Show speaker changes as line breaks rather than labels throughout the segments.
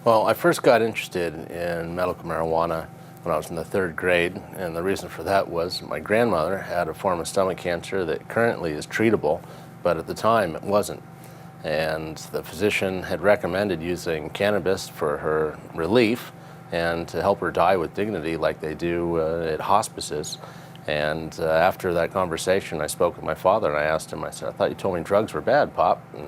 Well, I first got interested in medical marijuana when I was in the third grade, and the reason for that was my grandmother had a form of stomach cancer that currently is treatable, but at the time it wasn't. And the physician had recommended using cannabis for her relief and to help her die with dignity like they do at hospices. And after that conversation, I spoke with my father and I asked him, I said, "I thought you told me drugs were bad, Pop." And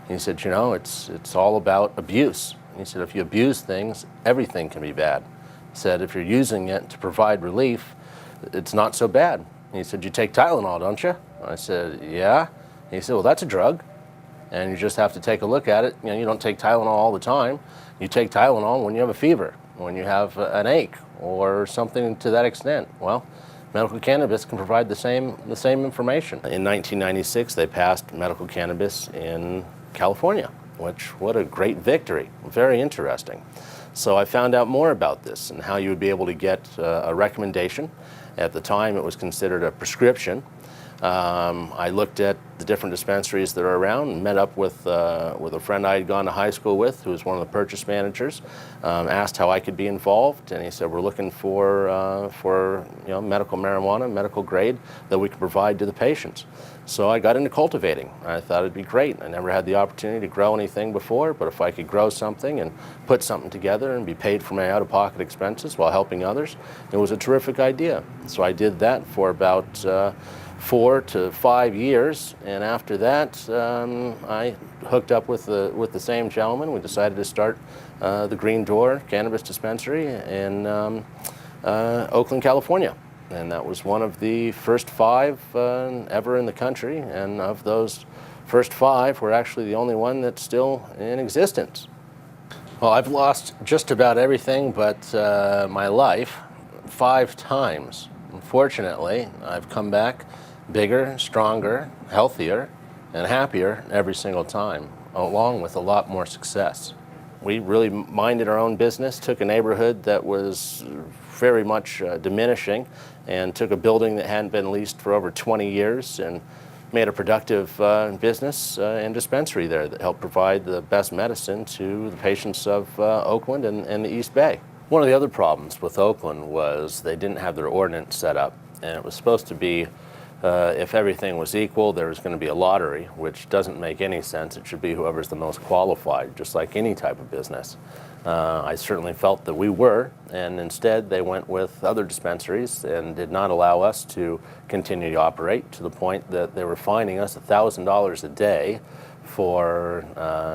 he said, "You know, it's all about abuse." And he said, "If you abuse things, everything can be bad." He said, "If you're using it to provide relief, it's not so bad." And he said, "You take Tylenol, don't you?" I said, "Yeah." And he said, "Well, that's a drug, and you just have to take a look at it. You know, you don't take Tylenol all the time. You take Tylenol when you have a fever, when you have an ache, or something to that extent." Well, medical cannabis can provide the same information. In 1996, they passed medical cannabis in California, which, what a great victory. Very interesting. So I found out more about this and how you would be able to get a recommendation. At the time, it was considered a prescription. I looked at the different dispensaries that are around and met up with a friend I had gone to high school with, who was one of the purchase managers. Asked how I could be involved, and he said, "We're looking for medical marijuana, medical grade, that we can provide to the patients." So I got into cultivating. I thought it'd be great. I never had the opportunity to grow anything before, but if I could grow something and put something together and be paid for my out-of-pocket expenses while helping others, it was a terrific idea. So I did that for about 4 to 5 years, and after that, I hooked up with the same gentleman. We decided to start the Green Door Cannabis Dispensary in Oakland, California. And that was one of the first 5 ever in the country, and of those first 5, we're actually the only one that's still in existence. Well, I've lost just about everything but my life 5 times. Unfortunately, I've come back bigger, stronger, healthier, and happier every single time, along with a lot more success. We really minded our own business, took a neighborhood that was very much diminishing, and took a building that hadn't been leased for over 20 years and made a productive business and dispensary there that helped provide the best medicine to the patients of Oakland and the East Bay. One of the other problems with Oakland was they didn't have their ordinance set up, and it was supposed to be if everything was equal, there was going to be a lottery, which doesn't make any sense. It should be whoever's the most qualified, just like any type of business. I certainly felt that we were, and instead they went with other dispensaries and did not allow us to continue to operate, to the point that they were fining us $1,000 a day for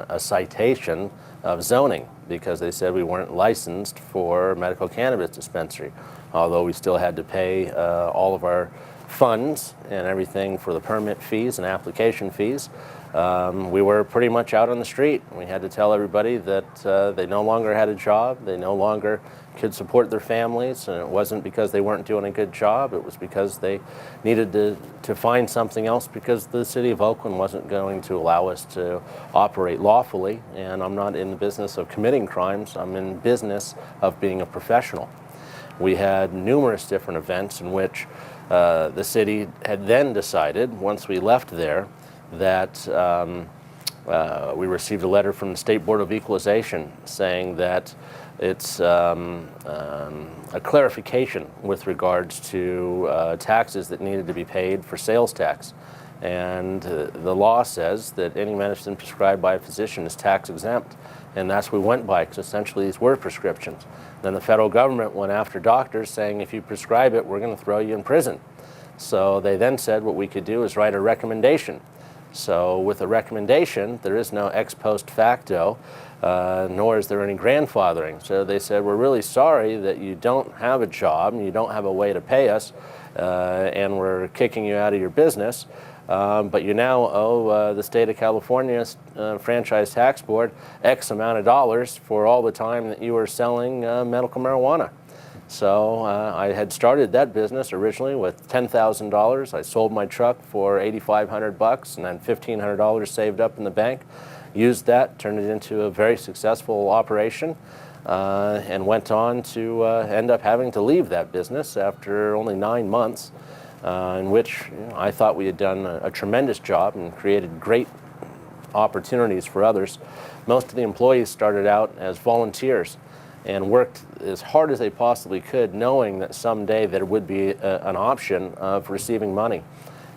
a citation of zoning, because they said we weren't licensed for medical cannabis dispensary, although we still had to pay all of our funds and everything for the permit fees and application fees. We were pretty much out on the street. We had to tell everybody that they no longer had a job, they no longer could support their families, and it wasn't because they weren't doing a good job, it was because they needed to find something else, because the city of Oakland wasn't going to allow us to operate lawfully. And I'm not in the business of committing crimes, I'm in business of being a professional. We had numerous different events in which the city had then decided, once we left there, that we received a letter from the State Board of Equalization saying that it's a clarification with regards to taxes that needed to be paid for sales tax. And the law says that any medicine prescribed by a physician is tax exempt. And that's what we went by, because essentially these were prescriptions. Then the federal government went after doctors saying, if you prescribe it, we're going to throw you in prison. So they then said what we could do is write a recommendation. So with a recommendation, there is no ex post facto, nor is there any grandfathering. So they said, we're really sorry that you don't have a job and you don't have a way to pay us, and we're kicking you out of your business. But you now owe the state of California's franchise tax board X amount of dollars for all the time that you were selling medical marijuana. So I had started that business originally with $10,000. I sold my truck for $8,500 and then $1,500 saved up in the bank. Used that, turned it into a very successful operation, and went on to end up having to leave that business after only 9 months. In which I thought we had done a tremendous job and created great opportunities for others. Most of the employees started out as volunteers and worked as hard as they possibly could, knowing that someday there would be an option of receiving money.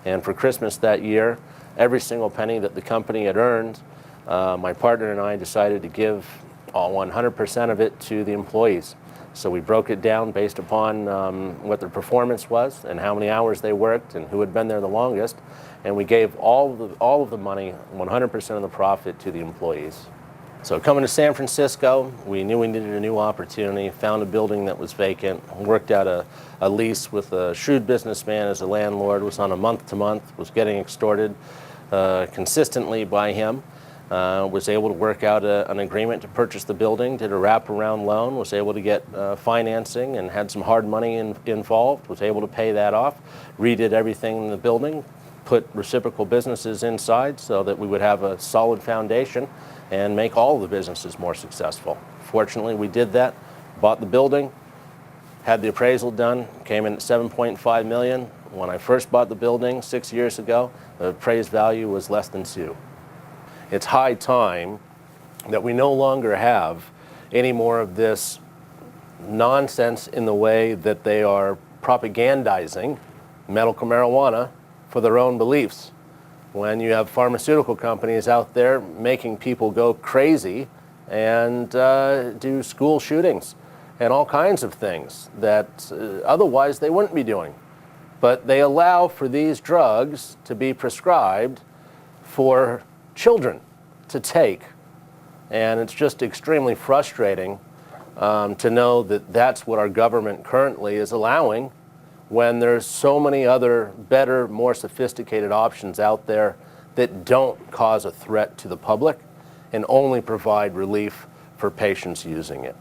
And for Christmas that year, every single penny that the company had earned, my partner and I decided to give 100% of it to the employees. So we broke it down based upon what their performance was and how many hours they worked and who had been there the longest. And we gave all of the money, 100% of the profit, to the employees. So coming to San Francisco, we knew we needed a new opportunity, found a building that was vacant, worked out a lease with a shrewd businessman as a landlord, was on a month-to-month, was getting extorted consistently by him. Was able to work out an agreement to purchase the building, did a wraparound loan, was able to get financing and had some hard money involved, was able to pay that off, redid everything in the building, put reciprocal businesses inside so that we would have a solid foundation and make all of the businesses more successful. Fortunately, we did that, bought the building, had the appraisal done, came in at $7.5 million. When I first bought the building 6 years ago, the appraised value was less than $2 million. It's high time that we no longer have any more of this nonsense in the way that they are propagandizing medical marijuana for their own beliefs. When you have pharmaceutical companies out there making people go crazy and do school shootings and all kinds of things that otherwise they wouldn't be doing. But they allow for these drugs to be prescribed for children to take. And it's just extremely frustrating to know that that's what our government currently is allowing, when there's so many other better, more sophisticated options out there that don't cause a threat to the public and only provide relief for patients using it.